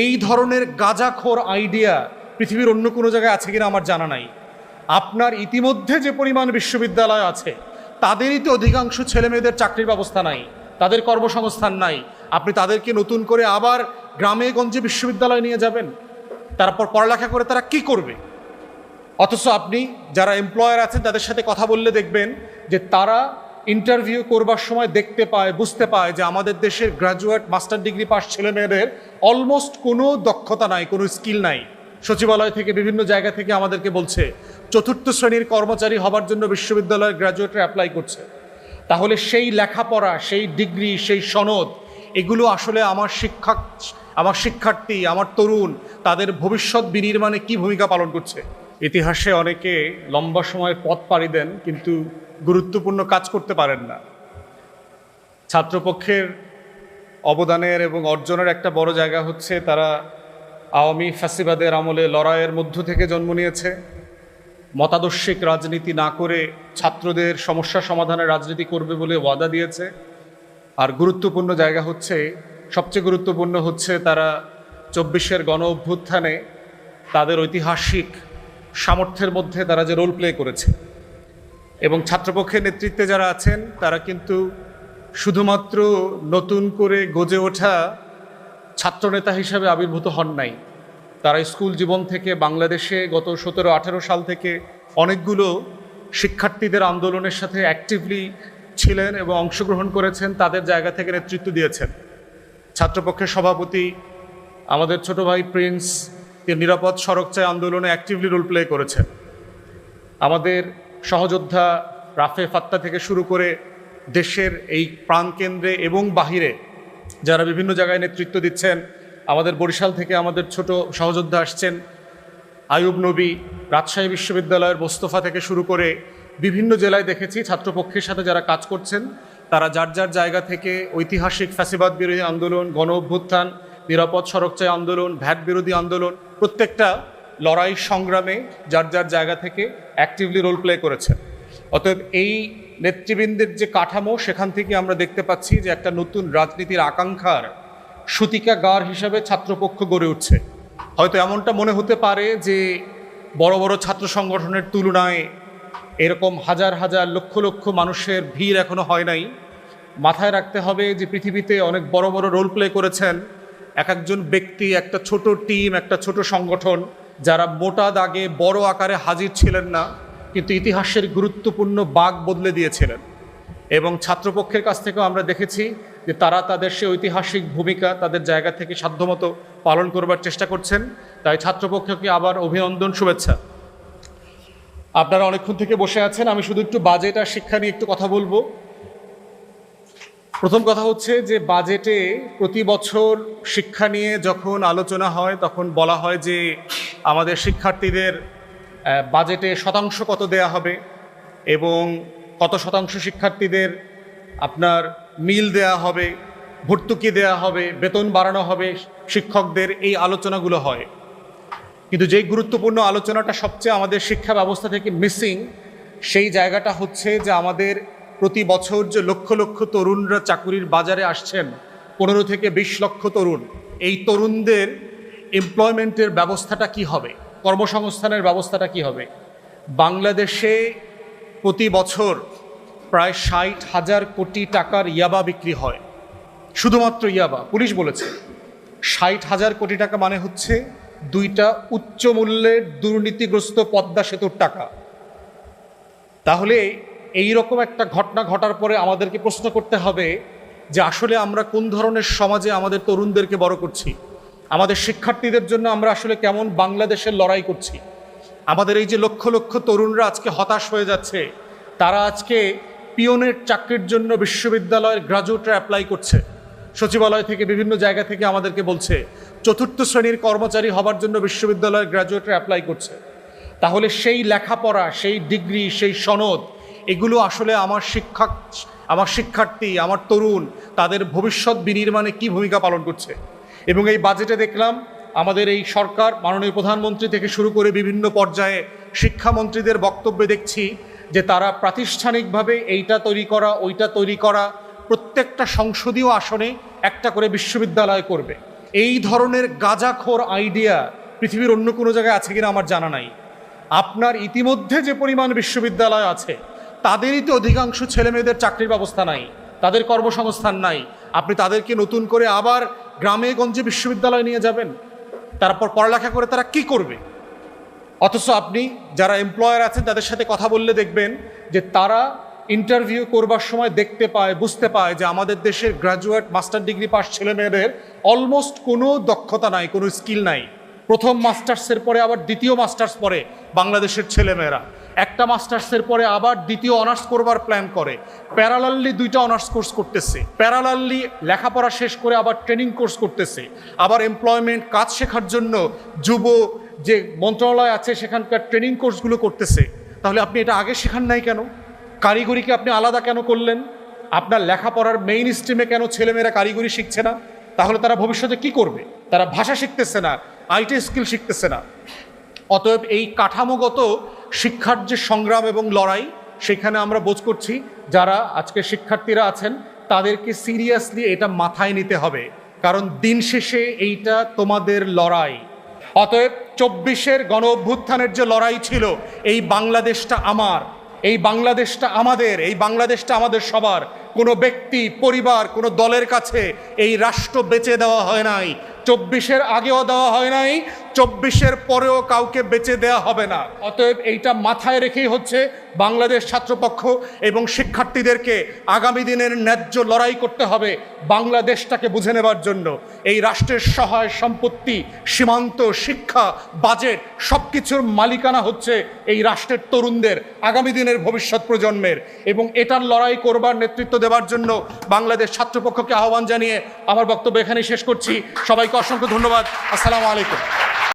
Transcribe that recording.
এই ধরনের গাঁজাখোর আইডিয়া পৃথিবীর অন্য কোনো জায়গায় আছে কিনা আমার জানা নাই। আপনার ইতিমধ্যে যে পরিমাণ বিশ্ববিদ্যালয় আছে তাদেরই তো অধিকাংশ ছেলেমেয়েদের চাকরির ব্যবস্থা নাই, তাদের কর্মসংস্থান নাই। আপনি তাদেরকে নতুন করে আবার গ্রামে গঞ্জে বিশ্ববিদ্যালয় নিয়ে যাবেন, তারপর পড়ালেখা করে তারা কি করবে? অথচ আপনি যারা এমপ্লয়ার আছেন তাদের সাথে কথা বললে দেখবেন যে তারা ইন্টারভিউ করবার সময় দেখতে পায়, বুঝতে পায় যে আমাদের দেশের গ্র্যাজুয়েট মাস্টার ডিগ্রি পাস ছেলেমেয়েদের অলমোস্ট কোনো দক্ষতা নাই, কোনো স্কিল নাই। সচিবালয় থেকে বিভিন্ন জায়গা থেকে আমাদেরকে বলছে চতুর্থ শ্রেণীর কর্মচারী হবার জন্য বিশ্ববিদ্যালয়ের গ্র্যাজুয়েটরা অ্যাপ্লাই করছে। তাহলে সেই লেখাপড়া, সেই ডিগ্রি, সেই সনদ, এগুলো আসলে আমার শিক্ষার্থী, আমার তরুণ, তাদের ভবিষ্যৎ বিনির্মাণে কি ভূমিকা পালন করছে? ইতিহাসে অনেকে লম্বা সময় পথ পাড়ি দেন কিন্তু গুরুত্বপূর্ণ কাজ করতে পারেন না। ছাত্রপক্ষের অবদানের এবং অর্জনের একটা বড় জায়গা হচ্ছে তারা আওয়ামী ফ্যাসিবাদের আমলে লড়াইয়ের মধ্য থেকে জন্ম নিয়েছে। মতাদর্শিক রাজনীতি না করে ছাত্রদের সমস্যা সমাধানের রাজনীতি করবে বলে ওয়াদা দিয়েছে। আর গুরুত্বপূর্ণ জায়গা হচ্ছে, সবচেয়ে গুরুত্বপূর্ণ হচ্ছে তারা ২৪-এর গণ অভ্যুত্থানে তাদের ঐতিহাসিক সামর্থ্যের মধ্যে তারা যে রোল প্লে করেছে। এবং ছাত্রপক্ষের নেতৃত্বে যারা আছেন তারা কিন্তু শুধুমাত্র নতুন করে গজে ওঠা ছাত্রনেতা হিসাবে আবির্ভূত হন নাই। তারা স্কুল জীবন থেকে বাংলাদেশে গত ১৭-১৮ সাল থেকে অনেকগুলো শিক্ষার্থীদের আন্দোলনের সাথে অ্যাক্টিভলি ছিলেন এবং অংশগ্রহণ করেছেন, তাদের জায়গা থেকে নেতৃত্ব দিয়েছেন। ছাত্রপক্ষের সভাপতি আমাদের ছোট ভাই প্রিন্স নিরাপদ সড়ক চাই আন্দোলনে অ্যাক্টিভলি রোল প্লে করেছেন। আমাদের সহযোদ্ধা রাফে ফাত্তা থেকে শুরু করে দেশের এই প্রাণকেন্দ্রে এবং বাহিরে যারা বিভিন্ন জায়গায় নেতৃত্ব দিচ্ছেন, আমাদের বরিশাল থেকে আমাদের ছোট সহযোদ্ধা আসছেন, আয়ুব নবী, রাজশাহী বিশ্ববিদ্যালয়ের মোস্তফা থেকে শুরু করে বিভিন্ন জেলায় দেখেছি ছাত্রপক্ষের সাথে যারা কাজ করছেন তারা যার যার জায়গা থেকে ঐতিহাসিক ফ্যাসিবাদ বিরোধী আন্দোলন, গণ অভ্যুত্থান, নিরাপদ সড়ক চাই আন্দোলন, ভ্যাট বিরোধী আন্দোলন, প্রত্যেকটা লড়াই সংগ্রামে যার যার জায়গা থেকে অ্যাক্টিভলি রোল প্লে করেছে। অতএব এই নেতৃবৃন্দের যে কাঠামো, সেখান থেকে আমরা দেখতে পাচ্ছি যে একটা নতুন রাজনীতির আকাঙ্ক্ষার সূতিকাগার হিসাবে ছাত্রপক্ষ গড়ে উঠছে। হয়তো এমনটা মনে হতে পারে যে বড় বড় ছাত্র সংগঠনের তুলনায় এরকম হাজার হাজার লক্ষ লক্ষ মানুষের ভিড় এখনো হয় নাই। মাথায় রাখতে হবে যে পৃথিবীতে অনেক বড় বড় রোল প্লে করেছেন এক একজন ব্যক্তি, একটা ছোট টিম, একটা ছোট সংগঠন, যারা মোটা দাগে বড় আকারে হাজির ছিলেন না কিন্তু ইতিহাসের গুরুত্বপূর্ণ বাঁক বদলে দিয়েছিলেন। এবং ছাত্রপক্ষের কাছ থেকেও আমরা দেখেছি যে তারা তাদের সে ঐতিহাসিক ভূমিকা তাদের জায়গা থেকে সাধ্যমতো পালন করবার চেষ্টা করছেন। তাই ছাত্রপক্ষকে আবার অভিনন্দন, শুভেচ্ছা। আপনারা অনেকক্ষণ থেকে বসে আছেন, আমি শুধু একটু বাজেট আর শিক্ষা নিয়ে একটু কথা বলবো। প্রথম কথা হচ্ছে যে বাজেটে প্রতি বছর শিক্ষা নিয়ে যখন আলোচনা হয় তখন বলা হয় যে আমাদের শিক্ষার্থীদের বাজেটে শতাংশ কত দেয়া হবে এবং কত শতাংশ শিক্ষার্থীদের আপনার মিল দেয়া হবে, ভর্তুকি দেয়া হবে, বেতন বাড়ানো হবে শিক্ষকদের, এই আলোচনাগুলো হয়। কিন্তু যেই গুরুত্বপূর্ণ আলোচনাটা সবচেয়ে আমাদের শিক্ষা ব্যবস্থা থেকে মিসিং, সেই জায়গাটা হচ্ছে যে আমাদের প্রতি বছর যে লক্ষ লক্ষ তরুণরা চাকুরির বাজারে আসছেন, 15 থেকে 20 লক্ষ তরুণ, এই তরুণদের এমপ্লয়মেন্টের ব্যবস্থাটা কি হবে, কর্মসংস্থানের ব্যবস্থাটা কি হবে? বাংলাদেশে প্রতি বছর প্রায় 60,000 কোটি টাকার ইয়াবা বিক্রি হয়, শুধুমাত্র ইয়াবা। পুলিশ বলেছে 60,000 কোটি টাকা মানে হচ্ছে 2টা উচ্চ মূল্যের দুর্নীতিগ্রস্ত পদ্মা সেতুর টাকা। তাহলে এই রকম একটা ঘটনা ঘটার পরে আমাদেরকে প্রশ্ন করতে হবে যে আসলে আমরা কোন ধরনের সমাজে আমাদের তরুণদেরকে বড় করছি, আমাদের শিক্ষার্থীদের জন্য আমরা আসলে কেমন বাংলাদেশের লড়াই করছি। আমাদের এই যে লক্ষ লক্ষ তরুণরা আজকে হতাশ হয়ে যাচ্ছে, তারা আজকে পিওনের চাকরির জন্য বিশ্ববিদ্যালয়ের গ্র্যাজুয়েটরা অ্যাপ্লাই করছে, সচিবালয় থেকে বিভিন্ন জায়গা থেকে আমাদেরকে বলছে চতুর্থ শ্রেণীর কর্মচারী হবার জন্য বিশ্ববিদ্যালয়ের গ্র্যাজুয়েটরা অ্যাপ্লাই করছে। তাহলে সেই লেখাপড়া, সেই ডিগ্রি, সেই সনদ, এগুলো আসলে আমার শিক্ষার্থী, আমার তরুণ, তাদের ভবিষ্যৎ বিনির্মাণে কি ভূমিকা পালন করছে। এবং এই বাজেটে দেখলাম আমাদের এই সরকার, মাননীয় প্রধানমন্ত্রী থেকে শুরু করে বিভিন্ন পর্যায়ে শিক্ষামন্ত্রীদের বক্তব্যে দেখছি যে তারা প্রাতিষ্ঠানিকভাবে এইটা তৈরি করা, ওইটা তৈরি করা, প্রত্যেকটা সংসদীয় আসনে একটা করে বিশ্ববিদ্যালয় করবে। এই ধরনের গাঁজাখোর আইডিয়া পৃথিবীর অন্য কোনো জায়গায় আছে কিনা আমার জানা নাই। আপনার ইতিমধ্যে যে পরিমাণ বিশ্ববিদ্যালয় আছে তাদেরই তো অধিকাংশ ছেলেমেয়েদের চাকরির ব্যবস্থা নাই, তাদের কর্মসংস্থান নাই। আপনি তাদেরকে নতুন করে আবার গ্রামে গঞ্জে বিশ্ববিদ্যালয় নিয়ে যাবেন, তারপর পড়ালেখা করে তারা কি করবে? অথচ আপনি যারা এমপ্লয়ার আছেন তাদের সাথে কথা বললে দেখবেন যে তারা ইন্টারভিউ করবার সময় দেখতে পায়, বুঝতে পায় যে আমাদের দেশের গ্র্যাজুয়েট মাস্টার ডিগ্রি পাস ছেলেমেয়েদের অলমোস্ট কোনো দক্ষতা নাই, কোনো স্কিল নাই। প্রথম মাস্টার্সের পরে আবার দ্বিতীয় মাস্টার্স পরে বাংলাদেশের ছেলেমেয়েরা একটা মাস্টার্সের পরে আবার দ্বিতীয় অনার্স করবার প্ল্যান করে, প্যারালালি দুইটা অনার্স কোর্স করতেছে, প্যারালালি লেখাপড়া শেষ করে আবার ট্রেনিং কোর্স করতেছে, আবার এমপ্লয়মেন্ট কাজ শেখার জন্য যুব যে মন্ত্রণালয় আছে সেখানকার ট্রেনিং কোর্সগুলো করতেছে। তাহলে আপনি এটা আগে শেখান নাই কেন? কারিগরিকে আপনি আলাদা কেন করলেন? আপনার লেখাপড়ার মেইন স্ট্রিমে কেন ছেলেমেয়েরা কারিগরি শিখছে না? তাহলে তারা ভবিষ্যতে কি করবে? তারা ভাষা শিখতেছে না, আইটি স্কিল শিখতেছে না। অতএব এই কাঠামোগত শিক্ষার যে সংগ্রাম এবং লড়াই, সেখানে আমরা বোধ করছি যারা আজকে শিক্ষার্থীরা আছেন তাদেরকে সিরিয়াসলি এটা মাথায় নিতে হবে, কারণ দিন শেষে এইটা তোমাদের লড়াই। অতএব 24-এর গণ অভ্যুত্থানের যে লড়াই ছিল, এই বাংলাদেশটা আমার, এই বাংলাদেশটা আমাদের, এই বাংলাদেশটা আমাদের সবার। কোনো ব্যক্তি, পরিবার, কোনো দলের কাছে এই রাষ্ট্র বেচে দেওয়া হয় নাই। 24-এর আগেও দেওয়া হয় নাই, 24-এর পরেও কাউকে বেচে দেওয়া হবে না। অতএব এইটা মাথায় রেখেই হচ্ছে বাংলাদেশ ছাত্রপক্ষ এবং শিক্ষার্থীদেরকে আগামী দিনের ন্যায্য লড়াই করতে হবে বাংলাদেশটাকে বুঝে নেবার জন্য। এই রাষ্ট্রের সহায় সম্পত্তি, সীমান্ত, শিক্ষা, বাজেট সব কিছুর মালিকানা হচ্ছে এই রাষ্ট্রের তরুণদের, আগামী দিনের ভবিষ্যৎ প্রজন্মের। এবং এটার লড়াই করবার নেতৃত্ব দেওয়ার জন্য বাংলাদেশ ছাত্রপক্ষকে আহ্বান জানিয়ে আমার বক্তব্য এখানেই শেষ করছি। সবাইকে অসংখ্য ধন্যবাদ। আসসালামু আলাইকুম।